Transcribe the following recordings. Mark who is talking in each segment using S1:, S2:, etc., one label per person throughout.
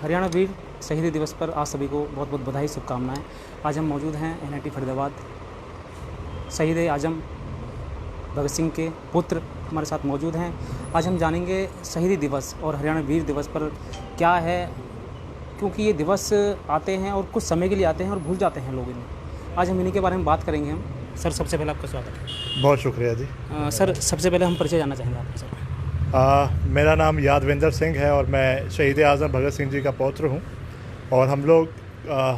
S1: हरियाणा वीर शहीदी दिवस पर आप सभी को बहुत बहुत बधाई, शुभकामनाएं। आज हम मौजूद हैं NIT फरीदाबाद। शहीद आजम भगत सिंह के पुत्र हमारे साथ मौजूद हैं। आज हम जानेंगे शहीदी दिवस और हरियाणा वीर दिवस पर क्या है, क्योंकि ये दिवस आते हैं और कुछ समय के लिए आते हैं और भूल जाते हैं लोग इन्हें। आज हम इन्हीं के बारे में बात करेंगे। हम सर, सबसे पहले आपका स्वागत है।
S2: बहुत शुक्रिया जी।
S1: सर, सबसे पहले हम परिचय जानना चाहेंगे आपका। सर,
S2: मेरा नाम यादविंदर सिंह है और मैं शहीद आज़म भगत सिंह जी का पौत्र हूँ और हम लोग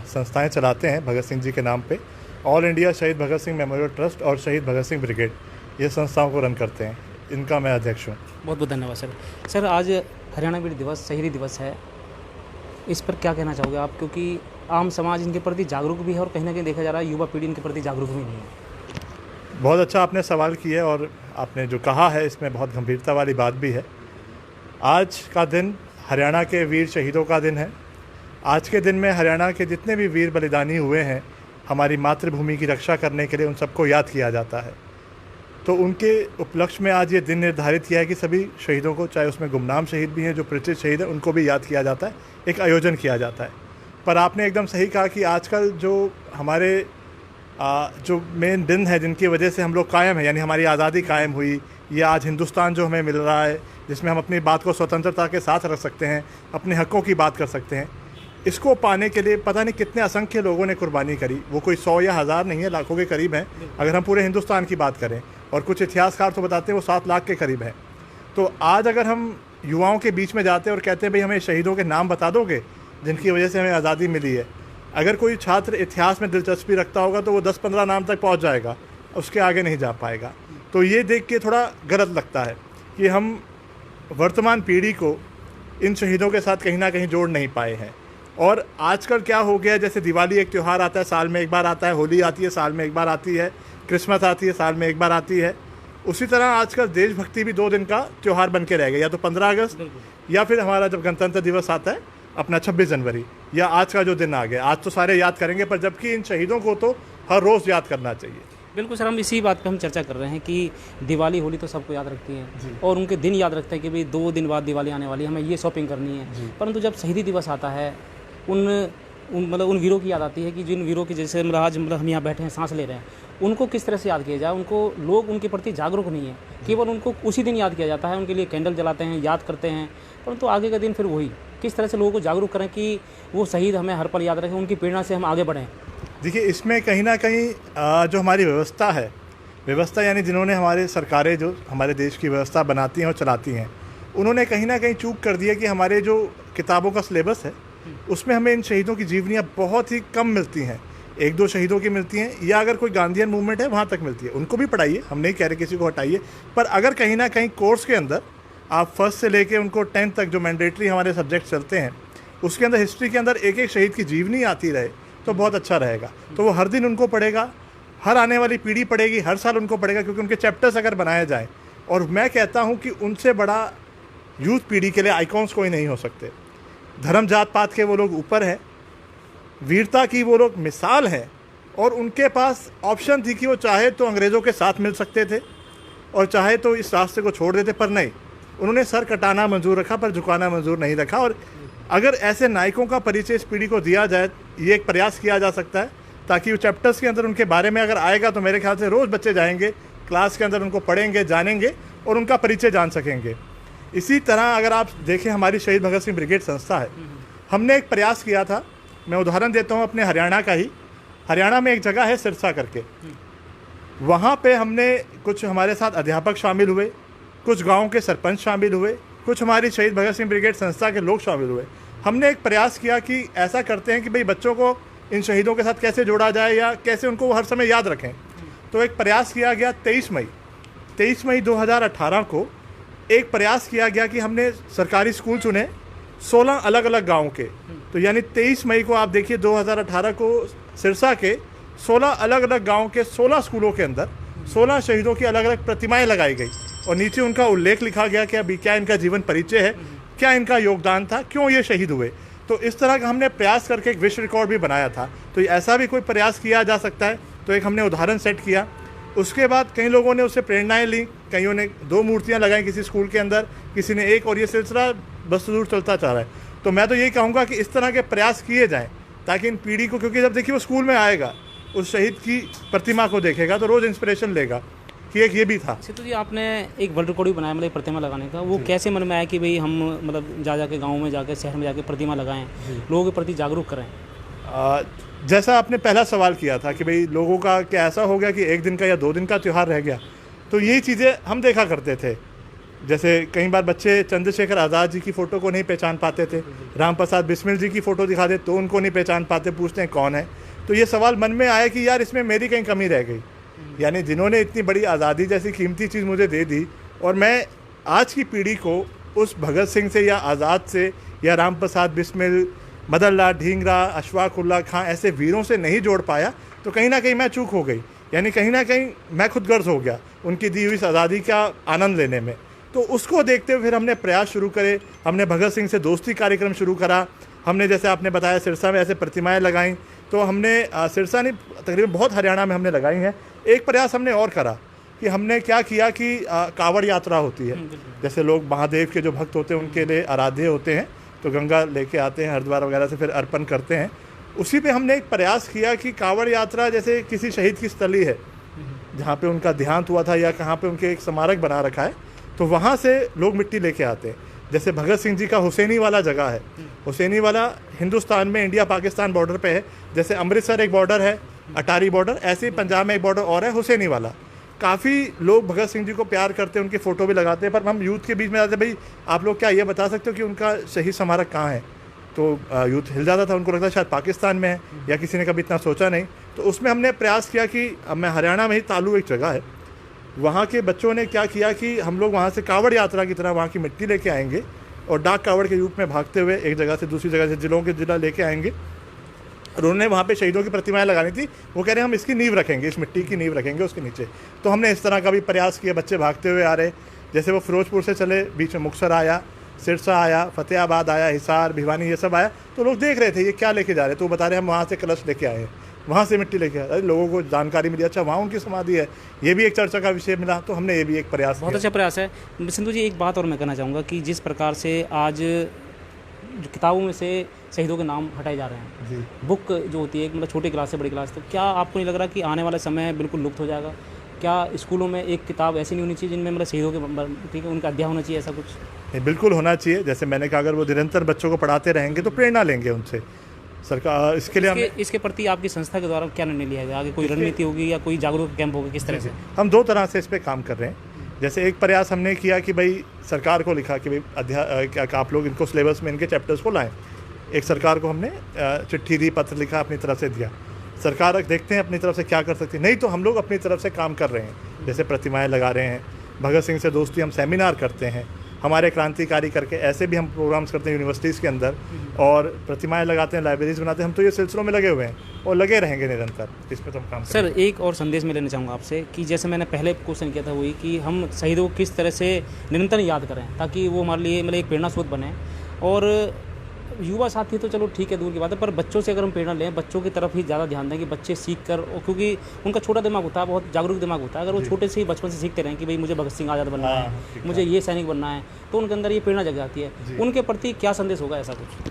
S2: संस्थाएं चलाते हैं भगत सिंह जी के नाम पे। ऑल इंडिया शहीद भगत सिंह मेमोरियल ट्रस्ट और शहीद भगत सिंह ब्रिगेड, ये संस्थाओं को रन करते हैं। इनका मैं अध्यक्ष हूँ।
S1: बहुत बहुत धन्यवाद सर। सर, आज हरियाणा वीर दिवस, शहीदी दिवस है, इस पर क्या कहना चाहोगे आप? क्योंकि आम समाज इनके प्रति जागरूक भी है और कहीं ना कहीं देखा जा रहा है युवा पीढ़ी इनके प्रति जागरूक भी नहीं है।
S2: बहुत अच्छा आपने सवाल किया और आपने जो कहा है इसमें बहुत गंभीरता वाली बात भी है। आज का दिन हरियाणा के वीर शहीदों का दिन है। आज के दिन में हरियाणा के जितने भी वीर बलिदानी हुए हैं हमारी मातृभूमि की रक्षा करने के लिए, उन सबको याद किया जाता है। तो उनके उपलक्ष्य में आज ये दिन निर्धारित किया है कि सभी शहीदों को, चाहे उसमें गुमनाम शहीद भी हैं, जो परिचित शहीद हैं, उनको भी याद किया जाता है, एक आयोजन किया जाता है। पर आपने एकदम सही कहा कि आजकल जो हमारे जो मेन दिन है जिनकी वजह से हम लोग कायम हैं, यानी हमारी आज़ादी कायम हुई, या आज हिंदुस्तान जो हमें मिल रहा है जिसमें हम अपनी बात को स्वतंत्रता के साथ रख सकते हैं, अपने हक़ों की बात कर सकते हैं, इसको पाने के लिए पता नहीं कितने असंख्य लोगों ने कुर्बानी करी। वो कोई 100 या 1000 नहीं है, लाखों के करीब हैं अगर हम पूरे हिंदुस्तान की बात करें। और कुछ इतिहासकार तो बताते हैं वो 7 लाख के करीब हैं। तो आज अगर हम युवाओं के बीच में जाते हैं और कहते हैं भाई हमें शहीदों के नाम बता दोगे जिनकी वजह से हमें आज़ादी मिली है, अगर कोई छात्र इतिहास में दिलचस्पी रखता होगा तो वो 10-15 नाम तक पहुंच जाएगा, उसके आगे नहीं जा पाएगा। तो ये देख के थोड़ा गलत लगता है कि हम वर्तमान पीढ़ी को इन शहीदों के साथ कहीं ना कहीं जोड़ नहीं पाए हैं। और आजकल क्या हो गया, जैसे दिवाली एक त्यौहार आता है, साल में एक बार आता है, होली आती है, साल में एक बार आती है, क्रिसमस आती है, साल में एक बार आती है, उसी तरह आजकल देशभक्ति भी 2 दिन का त्यौहार बन के रह गया। या तो 15 अगस्त या फिर हमारा जब गणतंत्र दिवस आता है अपना 26 जनवरी, या आज का जो दिन आ गया। आज तो सारे याद करेंगे, पर जबकि इन शहीदों को तो हर रोज़ याद करना चाहिए।
S1: बिल्कुल सर, हम इसी बात पे हम चर्चा कर रहे हैं कि दिवाली, होली तो सबको याद रखती है और उनके दिन याद रखते हैं कि भाई 2 दिन बाद दिवाली आने वाली है, हमें ये शॉपिंग करनी है। परंतु जब शहीदी दिवस आता है उन वीरों की याद आती है कि जिन वीरों की, जैसे आज हम यहाँ बैठे हैं, सांस ले रहे हैं, उनको किस तरह से याद किया जाए। उनको लोग उनके प्रति जागरूक नहीं है, केवल उनको उसी दिन याद किया जाता है, उनके लिए कैंडल जलाते हैं, याद करते हैं, परंतु आगे का दिन फिर वही। किस तरह से लोगों को जागरूक करें कि वो शहीद हमें हर पल याद रखें, उनकी प्रेरणा से हम आगे बढ़ें।
S2: देखिए, इसमें कहीं ना कहीं जो हमारी व्यवस्था है, व्यवस्था यानी जिन्होंने हमारे सरकारें जो हमारे देश की व्यवस्था बनाती हैं और चलाती हैं, उन्होंने कहीं ना कहीं चूक कर दिया कि हमारे जो किताबों का सिलेबस है उसमें हमें इन शहीदों की जीवनियाँ बहुत ही कम मिलती हैं। 1-2 शहीदों की मिलती हैं, या अगर कोई गांधीयन मूवमेंट है वहाँ तक मिलती है, उनको भी पढ़ाइए, हम नहीं कह रहे किसी को हटाइए। पर अगर कहीं ना कहीं कोर्स के अंदर आप फर्स्ट से लेके उनको 10th तक जो मैंडेटरी हमारे सब्जेक्ट चलते हैं उसके अंदर हिस्ट्री के अंदर एक शहीद की जीवनी आती रहे तो बहुत अच्छा रहेगा। तो वो हर दिन उनको पढ़ेगा, हर आने वाली पीढ़ी पढ़ेगी, हर साल उनको पढ़ेगा, क्योंकि उनके चैप्टर्स अगर बनाए जाएँ। और मैं कहता हूँ कि उनसे बड़ा यूथ पीढ़ी के लिए आइकॉन्स कोई नहीं हो सकते। धर्म जात पात के वो लोग ऊपर हैं, वीरता की वो लोग मिसाल हैं, और उनके पास ऑप्शन थी कि वो चाहे तो अंग्रेज़ों के साथ मिल सकते थे और चाहे तो इस रास्ते को छोड़ देते, पर नहीं, उन्होंने सर कटाना मंजूर रखा पर झुकाना मंजूर नहीं रखा। और अगर ऐसे नायकों का परिचय इस पीढ़ी को दिया जाए, ये एक प्रयास किया जा सकता है, ताकि वो चैप्टर्स के अंदर उनके बारे में अगर आएगा तो मेरे ख्याल से रोज़ बच्चे जाएंगे क्लास के अंदर, उनको पढ़ेंगे, जानेंगे और उनका परिचय जान सकेंगे। इसी तरह अगर आप देखें, हमारी शहीद भगत सिंह ब्रिगेड संस्था है, हमने एक प्रयास किया था। मैं उदाहरण देता हूँ अपने हरियाणा का ही। हरियाणा में एक जगह है सिरसा करके, वहाँ पे हमने कुछ हमारे साथ अध्यापक शामिल हुए, कुछ गाँव के सरपंच शामिल हुए, कुछ हमारी शहीद भगत सिंह ब्रिगेड संस्था के लोग शामिल हुए। हमने एक प्रयास किया कि ऐसा करते हैं कि भाई बच्चों को इन शहीदों के साथ कैसे जोड़ा जाए या कैसे उनको हर समय याद रखें। तो एक प्रयास किया गया 23 मई 2018 को एक प्रयास किया गया कि हमने सरकारी स्कूल चुने 16 अलग अलग गाँव के। तो यानी 23 मई को आप देखिए 2018 को सिरसा के 16 अलग अलग गाँव के 16 स्कूलों के अंदर 16 शहीदों की अलग अलग प्रतिमाएं लगाई गई और नीचे उनका उल्लेख लिखा गया कि अभी क्या इनका जीवन परिचय है, क्या इनका योगदान था, क्यों ये शहीद हुए। तो इस तरह का हमने प्रयास करके एक विश्व रिकॉर्ड भी बनाया था। तो ऐसा भी कोई प्रयास किया जा सकता है, तो एक हमने उदाहरण सेट किया। उसके बाद कई लोगों ने उससे प्रेरणाएं ली, कईयों ने 2 मूर्तियां लगाई किसी स्कूल के अंदर, किसी ने 1, और ये सिलसिला बस दूर चलता जा रहा है। तो मैं तो यही कहूँगा कि इस तरह के प्रयास किए जाएँ ताकि इन पीढ़ी को, क्योंकि जब देखिए वो स्कूल में आएगा, उस शहीद की प्रतिमा को देखेगा तो रोज़ इंस्पिरेशन लेगा कि एक ये भी था।
S1: सिद्धू जी, आपने एक वर्ल्ड रिकॉर्ड भी बनाया मतलब एक प्रतिमा लगाने का, वो कैसे मन में आया कि भाई हम मतलब जा के गाँव में जाके शहर में जाके प्रतिमा लगाएं, लोगों के प्रति जागरूक करें?
S2: जैसा आपने पहला सवाल किया था कि भाई लोगों का क्या ऐसा हो गया कि एक दिन का या 2 दिन का त्यौहार रह गया, तो यही चीज़ें हम देखा करते थे। जैसे कई बार बच्चे चंद्रशेखर आज़ाद जी की फ़ोटो को नहीं पहचान पाते थे, राम प्रसाद बिस्मिल जी की फ़ोटो दिखा दे तो उनको नहीं पहचान पाते, पूछते हैं कौन है। तो ये सवाल मन में आया कि यार इसमें मेरी कहीं कमी रह गई, यानी जिन्होंने इतनी बड़ी आज़ादी जैसी कीमती चीज़ मुझे दे दी और मैं आज की पीढ़ी को उस भगत सिंह से या आज़ाद से या राम प्रसाद बिस्मिल, मदन लाल ढींगरा, अशफाक उल्लाह खां ऐसे वीरों से नहीं जोड़ पाया, तो कहीं ना कहीं मैं चूक हो गई, यानी कहीं ना कहीं मैं खुदगर्ज हो गया उनकी दी हुई इस आज़ादी का आनंद लेने में। तो उसको देखते हुए फिर हमने प्रयास शुरू करे, हमने भगत सिंह से दोस्ती कार्यक्रम शुरू करा, हमने जैसे आपने बताया सिरसा में ऐसे प्रतिमाएं लगाईं, तो हमने सिरसा नहीं तकरीबन बहुत हरियाणा में हमने लगाई हैं। एक प्रयास हमने और करा कि हमने क्या किया कि कांवड़ यात्रा होती है, जैसे लोग महादेव के जो भक्त होते हैं उनके लिए आराध्य होते हैं, तो गंगा लेके आते हैं हरिद्वार वगैरह से, फिर अर्पण करते हैं। उसी पे हमने एक प्रयास किया कि कांवड़ यात्रा जैसे किसी शहीद की स्थली है जहाँ पे उनका देहांत हुआ था या कहाँ पे उनके एक स्मारक बना रखा है, तो वहाँ से लोग मिट्टी लेके आते हैं। जैसे भगत सिंह जी का हुसैनी वाला जगह है, हुसैनी वाला हिंदुस्तान में इंडिया पाकिस्तान बॉर्डर पे है, जैसे अमृतसर एक बॉर्डर है, अटारी बॉर्डर, ऐसे ही पंजाब में एक बॉर्डर और है हुसैनी वाला। काफ़ी लोग भगत सिंह जी को प्यार करते हैं, उनकी फ़ोटो भी लगाते हैं, पर हम यूथ के बीच में आते भाई आप लोग क्या ये बता सकते हो कि उनका शहीद स्मारक कहाँ है, तो यूथ हिल जाता था, उनको लगता शायद पाकिस्तान में है या किसी ने कभी इतना सोचा नहीं। तो उसमें हमने प्रयास किया कि अब मैं हरियाणा में ही तालू एक जगह है, वहाँ के बच्चों ने क्या किया कि हम लोग वहाँ से कांवड़ यात्रा की तरह वहाँ की मिट्टी लेके आएंगे और डाक कांवड़ के रूप में भागते हुए एक जगह से दूसरी जगह से जिलों के जिला लेके आएंगे, और उन्होंने वहाँ पे शहीदों की प्रतिमाएं लगानी थी। वो कह रहे हैं हम इसकी नींव रखेंगे, इस मिट्टी की नींव रखेंगे उसके नीचे। तो हमने इस तरह का भी प्रयास किया, बच्चे भागते हुए आ रहे, जैसे वो फिरोजपुर से चले, बीच में मुक्तसर आया, सिरसा आया, फतेहाबाद आया, हिसार, भिवानी, ये सब आया, तो लोग देख रहे थे ये क्या लेके जा रहे, तो वो बता रहे हम वहाँ से कलश लेके आए, वहाँ से मिट्टी लेके आए। लोगों को जानकारी मिली, अच्छा वहाँ उनकी समाधि है, ये भी एक चर्चा का विषय मिला, तो हमने ये भी एक प्रयास,
S1: बहुत अच्छा प्रयास है। सिद्धू जी, एक बात और मैं कहना चाहूँगा कि जिस प्रकार से आज जो किताबों में से शहीदों के नाम हटाए जा रहे हैं
S2: जी,
S1: बुक जो होती है मतलब छोटी क्लास से बड़ी क्लास, तो क्या आपको नहीं लग रहा कि आने वाला समय बिल्कुल लुप्त हो जाएगा? क्या स्कूलों में एक किताब ऐसी नहीं होनी चाहिए जिनमें मतलब शहीदों के ठीक है उनका अध्याय होना चाहिए, ऐसा कुछ?
S2: नहीं, बिल्कुल होना चाहिए। जैसे मैंने कहा अगर वो निरंतर बच्चों को पढ़ाते रहेंगे तो प्रेरणा लेंगे उनसे। सरकार इसके लिए
S1: इसके प्रति आपकी संस्था के द्वारा क्या निर्णय लिया गया? आगे कोई रणनीति होगी या कोई जागरूक कैंप होगा, किस तरह से?
S2: हम 2 तरह से इस पर काम कर रहे हैं। जैसे एक प्रयास हमने किया कि भाई सरकार को लिखा कि भाई क्या आप लोग इनको सिलेबस में इनके चैप्टर्स को लाएं। एक सरकार को हमने चिट्ठी दी, पत्र लिखा, अपनी तरफ से दिया। सरकार देखते हैं अपनी तरफ से क्या कर सकती है, नहीं तो हम लोग अपनी तरफ से काम कर रहे हैं, जैसे प्रतिमाएं लगा रहे हैं, भगत सिंह से दोस्ती हम सेमिनार करते हैं, हमारे क्रांतिकारी करके ऐसे भी हम प्रोग्राम्स करते हैं यूनिवर्सिटीज़ के अंदर, और प्रतिमाएं लगाते हैं, लाइब्रेरीज बनाते हैं। हम तो ये सिलसिलों में लगे हुए हैं और लगे रहेंगे निरंतर, इस पर तो हम काम
S1: सर, एक और संदेश मैं लेना चाहूँगा आपसे कि जैसे मैंने पहले क्वेश्चन किया था वही कि हम शहीदों को किस तरह से निरंतर याद करें ताकि वो हमारे लिए मतलब एक प्रेरणा स्रोत बने। और युवा साथी तो चलो ठीक है, दूर की बात है, पर बच्चों से अगर हम प्रेरणा लें, बच्चों की तरफ ही ज़्यादा ध्यान दें कि बच्चे सीख कर, क्योंकि उनका छोटा दिमाग होता है, बहुत जागरूक दिमाग होता है, अगर वो छोटे से ही बचपन से सीखते रहें कि भाई मुझे भगत सिंह आज़ाद बनना है, मुझे ये सैनिक बनना है, तो उनके अंदर ये प्रेरणा जग जाती है। उनके प्रति क्या संदेश होगा, ऐसा कुछ?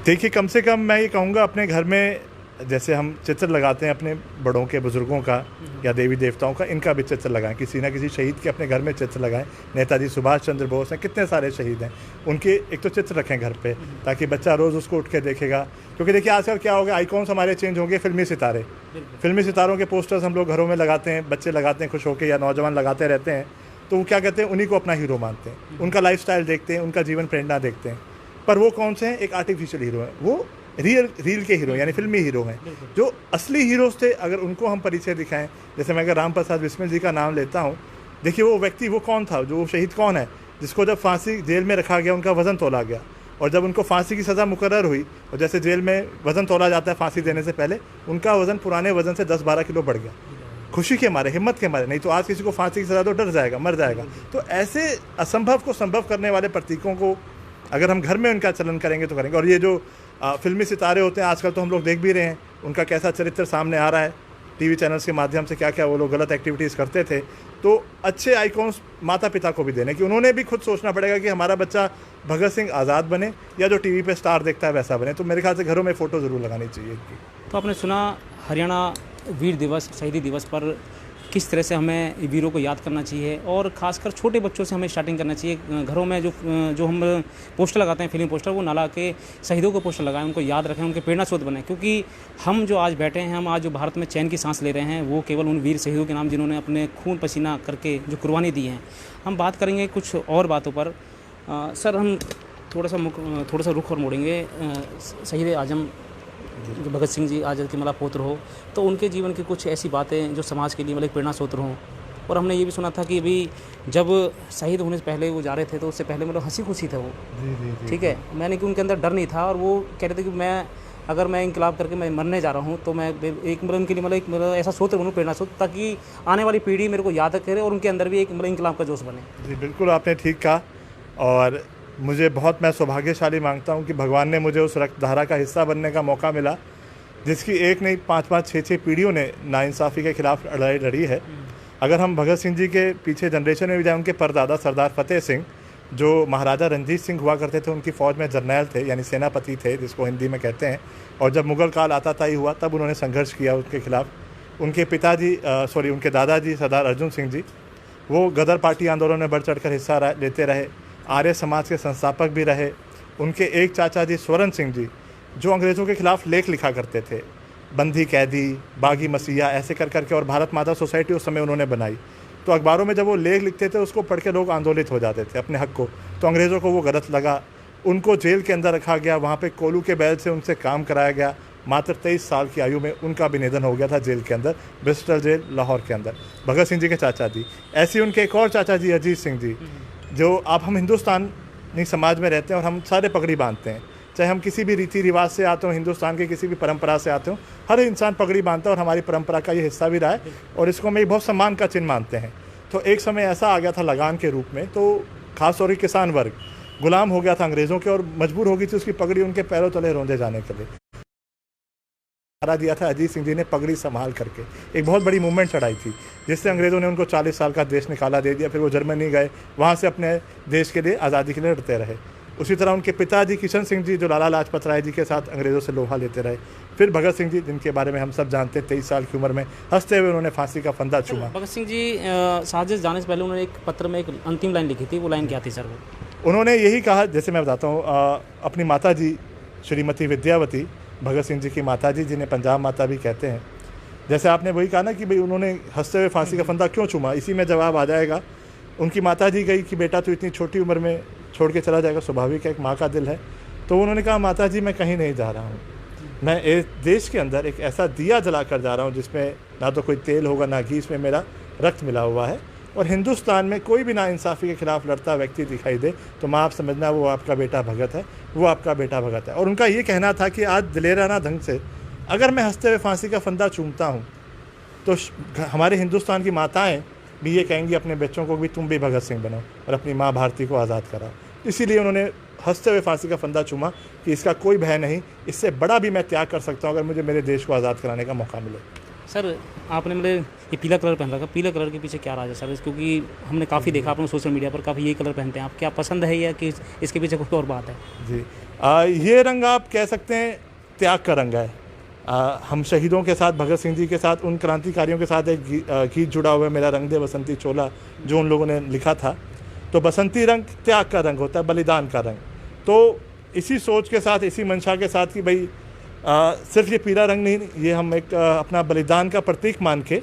S2: देखिए, कम से कम मैं ये कहूँगा अपने घर में जैसे हम चित्र लगाते हैं अपने बड़ों के, बुज़ुर्गों का या देवी देवताओं का, इनका भी चित्र लगाएं, किसी ना किसी शहीद के अपने घर में चित्र लगाएं। नेताजी सुभाष चंद्र बोस हैं, कितने सारे शहीद हैं, उनके एक तो चित्र रखें घर पे, ताकि बच्चा रोज़ उसको उठ के देखेगा। क्योंकि देखिए आजकल क्या हो गया, आइकॉन्स हमारे चेंज होंगे, फिल्मी सितारे, फिल्मी सितारों के पोस्टर्स हम लोग घरों में लगाते हैं, बच्चे लगाते हैं खुश होकर या नौजवान लगाते रहते हैं, तो वो क्या कहते हैं, उन्हीं को अपना हीरो मानते हैं, उनका लाइफस्टाइल देखते हैं, उनका जीवन प्रेरणा देखते हैं। पर वो कौन से हैं? एक आर्टिफिशियल हीरो है, वो रील के हीरो यानी फिल्मी हीरो हैं। जो असली हीरोज़ थे अगर उनको हम परिचय दिखाएं, जैसे मैं अगर राम प्रसाद बिस्मिल जी का नाम लेता हूं, देखिए वो व्यक्ति वो कौन था, जो शहीद कौन है जिसको जब फांसी जेल में रखा गया उनका वज़न तोला गया, और जब उनको फांसी की सज़ा मुकर्रर हुई, और जैसे जेल में वज़न तोला जाता है फांसी देने से पहले, उनका वज़न पुराने वज़न से 10-12 किलो बढ़ गया, खुशी के मारे, हिम्मत के मारे। नहीं तो आज किसी को फांसी की सज़ा तो डर जाएगा, मर जाएगा। तो ऐसे असंभव को संभव करने वाले प्रतीकों को अगर हम घर में उनका चलन करेंगे तो करेंगे। और ये जो फिल्मी सितारे होते हैं आजकल, तो हम लोग देख भी रहे हैं उनका कैसा चरित्र सामने आ रहा है। टीवी चैनल्स के माध्यम से क्या क्या वो लोग गलत एक्टिविटीज़ करते थे, तो अच्छे आइकॉन्स माता पिता को भी देने कि उन्होंने भी खुद सोचना पड़ेगा कि हमारा बच्चा भगत सिंह आज़ाद बने या जो टीवी पे स्टार देखता है वैसा बने। तो मेरे ख्याल से घरों में फ़ोटो ज़रूर लगानी चाहिए इनकी।
S1: तो आपने सुना हरियाणा वीर दिवस, शहीदी दिवस पर किस तरह से हमें वीरों को याद करना चाहिए, और ख़ासकर छोटे बच्चों से हमें स्टार्टिंग करना चाहिए। घरों में जो हम पोस्टर लगाते हैं, फिल्म पोस्टर, वो ना ला के शहीदों को पोस्टर लगाएं, उनको याद रखें, उनके प्रेरणा स्रोत बने। क्योंकि हम जो आज बैठे हैं, हम आज जो भारत में चैन की सांस ले रहे हैं, वो केवल उन वीर शहीदों के नाम जिन्होंने अपने खून पसीना करके जो कुर्बानी दी हैं। हम बात करेंगे कुछ और बातों पर। सर, हम थोड़ा सा रुख और मोड़ेंगे। शहीद आजम जो भगत सिंह जी आज़ाद के मतलब पुत्र हो, तो उनके जीवन की कुछ ऐसी बातें जो समाज के लिए मतलब प्रेरणा स्रोत हों। और हमने ये भी सुना था कि अभी जब शहीद होने से पहले वो जा रहे थे, तो उससे पहले मतलब हंसी खुशी थे वो।
S2: जी।
S1: ठीक है, मैंने कि उनके अंदर डर नहीं था, और वो कह रहे थे कि अगर मैं इंकलाब करके मैं मरने जा रहा हूँ, तो मैं एक मतलब उनके लिए मतलब एक ऐसा स्रोत बनूँ, प्रेरणा स्रोत, ताकि आने वाली पीढ़ी मेरे को याद करे और उनके अंदर भी एक मतलब इंकलाब का जोश बने।
S2: जी बिल्कुल, आपने ठीक कहा। और मुझे बहुत, मैं सौभाग्यशाली मानता हूँ कि भगवान ने मुझे उस रक्तधारा का हिस्सा बनने का मौका मिला जिसकी एक नहीं 5-5, 6-6 पीढ़ियों ने नाइंसाफ़ी के खिलाफ लड़ाई लड़ी है। अगर हम भगत सिंह जी के पीछे जनरेशन में भी जाएँ, उनके परदादा सरदार फतेह सिंह जो महाराजा रंजीत सिंह हुआ करते थे, उनकी फ़ौज में जर्नैल थे, यानी सेनापति थे जिसको हिंदी में कहते हैं। और जब मुग़ल काल आताताई हुआ तब उन्होंने संघर्ष किया उसके खिलाफ। उनके पिताजी उनके दादाजी सरदार अर्जुन सिंह जी, वो गदर पार्टी आंदोलन में बढ़ चढ़ कर हिस्सा लेते रहे, आर्य समाज के संस्थापक भी रहे। उनके एक चाचा जी स्वर्ण सिंह जी जो अंग्रेज़ों के खिलाफ लेख लिखा करते थे, बंदी कैदी, बागी मसीहा, ऐसे कर करके, और भारत माता सोसाइटी उस समय उन्होंने बनाई। तो अखबारों में जब वो लेख लिखते थे उसको पढ़ के लोग आंदोलित हो जाते थे अपने हक को। तो अंग्रेज़ों को वो गलत लगा, उनको जेल के अंदर रखा गया, वहाँ पे कोलू के बैल से उनसे काम कराया गया। मात्र 23 साल की आयु में उनका भी निधन हो गया था जेल के अंदर, ब्रिस्टल जेल लाहौर के अंदर, भगत सिंह जी के चाचा जी। ऐसे उनके एक और चाचा जी अजीत सिंह जी, जो हम हिंदुस्तानी समाज में रहते हैं और हम सारे पगड़ी बांधते हैं, चाहे हम किसी भी रीति रिवाज से आते हो, हिंदुस्तान के किसी भी परंपरा से आते हो, हर इंसान पगड़ी बांधता है और हमारी परंपरा का ये हिस्सा भी रहा है और इसको हम एक बहुत सम्मान का चिन्ह मानते हैं। तो एक समय ऐसा आ गया था लगान के रूप में, तो खास तौर पर किसान वर्ग गुलाम हो गया था अंग्रेज़ों के और मजबूर हो गई थी उसकी पगड़ी उनके पैरों तले रौंदे जाने के लिए। नारा दिया था अजीत सिंह जी ने, पगड़ी संभाल करके। एक बहुत बड़ी मूवमेंट चढ़ाई थी जिससे अंग्रेज़ों ने उनको 40 साल का देश निकाला दे दिया। फिर वो जर्मनी गए, वहाँ से अपने देश के लिए, आज़ादी के लिए लड़ते रहे। उसी तरह उनके पिताजी किशन सिंह जी जो लाला लाजपत राय जी के साथ अंग्रेज़ों से लोहा लेते रहे। फिर भगत सिंह जी जिनके बारे में हम सब जानते हैं, 23 साल की उम्र में हंसते हुए उन्होंने फांसी का फंदा चूमा।
S1: भगत सिंह जी साजिश जाने से पहले उन्होंने एक पत्र में एक अंतिम लाइन लिखी थी, वो लाइन क्या थी सर?
S2: उन्होंने यही कहा, जैसे मैं बताता हूँ, अपनी माता जी श्रीमती विद्यावती, भगत सिंह जी की माता जी, जिन्हें पंजाब माता भी कहते हैं, जैसे आपने वही कहा ना कि भाई उन्होंने हंसते हुए फांसी का फंदा क्यों चूमा, इसी में जवाब आ जाएगा। उनकी माता जी गई कि बेटा तो इतनी छोटी उम्र में छोड़ के चला जाएगा, स्वाभाविक है, एक माँ का दिल है। तो उन्होंने कहा माता जी मैं कहीं नहीं जा रहा हूँ, मैं इस देश के अंदर एक ऐसा दिया जला कर जा रहा हूँ जिसमें ना तो कोई तेल होगा ना घी, इसमें मेरा रक्त मिला हुआ है। और हिंदुस्तान में कोई भी नाइंसाफ़ी के खिलाफ लड़ता व्यक्ति दिखाई दे तो माँ आप समझना वो आपका बेटा भगत है, वो आपका बेटा भगत है। और उनका ये कहना था कि आज दिलेराना ढंग से अगर मैं हंसते हुए फांसी का फंदा चूमता हूँ तो हमारे हिंदुस्तान की माताएं भी ये कहेंगी अपने बच्चों को भी तुम भी भगत सिंह बनो और अपनी माँ भारती को आज़ाद कराओ। इसीलिए उन्होंने हंसते हुए फांसी का फंदा चूमा कि इसका कोई भय नहीं, इससे बड़ा भी मैं त्याग कर सकता हूँ अगर मुझे मेरे देश को आज़ाद कराने का मौका मिले।
S1: सर आपने मतलब ये पीला कलर पहन रखा, पीला कलर के पीछे क्या राज है सर? क्योंकि हमने काफ़ी देखा आपने सोशल मीडिया पर, काफ़ी ये कलर पहनते हैं आप, क्या पसंद है या कि इसके पीछे कोई और बात है?
S2: जी ये रंग आप कह सकते हैं त्याग का रंग है। हम शहीदों के साथ, भगत सिंह जी के साथ, उन क्रांतिकारियों के साथ एक गीत जुड़ा हुआ है, मेरा रंग दे बसंती चोला, जो उन लोगों ने लिखा था। तो बसंती रंग त्याग का रंग होता है, बलिदान का रंग। तो इसी सोच के साथ, इसी मंशा के साथ कि भाई सिर्फ ये पीला रंग नहीं, ये हम एक अपना बलिदान का प्रतीक मान के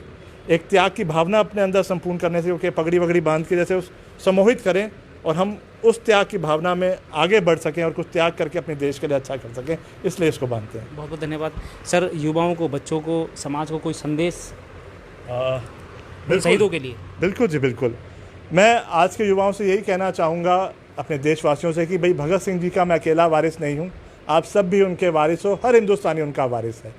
S2: एक त्याग की भावना अपने अंदर संपूर्ण करने से, क्योंकि पगड़ी वगड़ी बांध के जैसे उस सम्मोहित करें और हम उस त्याग की भावना में आगे बढ़ सकें और कुछ त्याग करके अपने देश के लिए अच्छा कर सकें, इसलिए इसको बांधते हैं।
S1: बहुत बहुत धन्यवाद सर। युवाओं को, बच्चों को, समाज को कोई संदेश शहीदों के लिए?
S2: बिल्कुल जी बिल्कुल। मैं आज के युवाओं से यही कहना चाहूँगा, अपने देशवासियों से, कि भाई भगत सिंह जी का मैं अकेला वारिस नहीं हूँ, आप सब भी उनके वारिस हो, हर हिंदुस्तानी उनका वारिस है।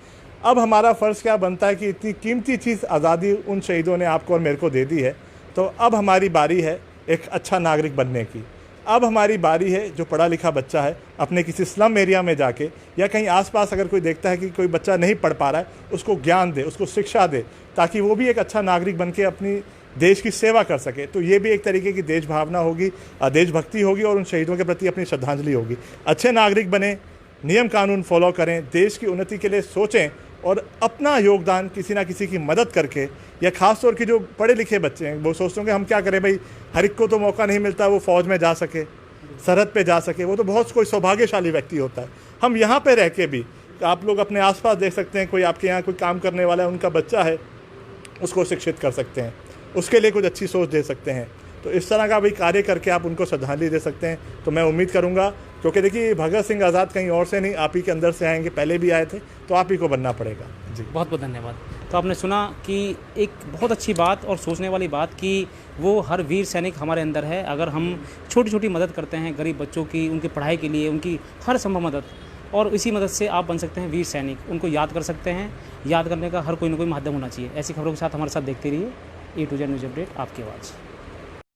S2: अब हमारा फ़र्ज़ क्या बनता है कि इतनी कीमती चीज़ आज़ादी उन शहीदों ने आपको और मेरे को दे दी है, तो अब हमारी बारी है एक अच्छा नागरिक बनने की। अब हमारी बारी है, जो पढ़ा लिखा बच्चा है अपने किसी स्लम एरिया में जाके या कहीं आसपास अगर कोई देखता है कि कोई बच्चा नहीं पढ़ पा रहा है, उसको ज्ञान दे, उसको शिक्षा दे, ताकि वो भी एक अच्छा नागरिक बन के अपनी देश की सेवा कर सके। तो ये भी एक तरीके की देश भावना होगी, देशभक्ति होगी और उन शहीदों के प्रति अपनी श्रद्धांजलि होगी। अच्छे नागरिक बने, नियम कानून फॉलो करें, देश की उन्नति के लिए सोचें और अपना योगदान किसी ना किसी की मदद करके, या ख़ास तौर की जो पढ़े लिखे बच्चे हैं वो सोचते हैं कि हम क्या करें भाई, हर एक को तो मौका नहीं मिलता वो फ़ौज में जा सके, सरहद पे जा सके, वो तो बहुत कोई सौभाग्यशाली व्यक्ति होता है। हम यहाँ पे रह के भी, आप लोग अपने आसपास देख सकते हैं, कोई आपके यहाँ कोई काम करने वाला है, उनका बच्चा है, उसको शिक्षित कर सकते हैं, उसके लिए कुछ अच्छी सोच दे सकते हैं। तो इस तरह का भी कार्य करके आप उनको श्रद्धांजलि दे सकते हैं। तो मैं उम्मीद करूंगा, क्योंकि देखिए भगत सिंह आज़ाद कहीं और से नहीं, आप ही के अंदर से आएंगे, पहले भी आए थे, तो आप ही को बनना पड़ेगा। जी,
S1: बहुत बहुत धन्यवाद। तो आपने सुना कि एक बहुत अच्छी बात और सोचने वाली बात कि वो हर वीर सैनिक हमारे अंदर है। अगर हम छोटी छोटी मदद करते हैं गरीब बच्चों की, उनकी पढ़ाई के लिए, उनकी हर संभव मदद, और इसी मदद से आप बन सकते हैं वीर सैनिक। उनको याद कर सकते हैं, याद करने का हर कोई ना कोई माध्यम होना चाहिए। ऐसी खबरों के साथ हमारे साथ देखते रहिए A to Z news update, आपकी आवाज़।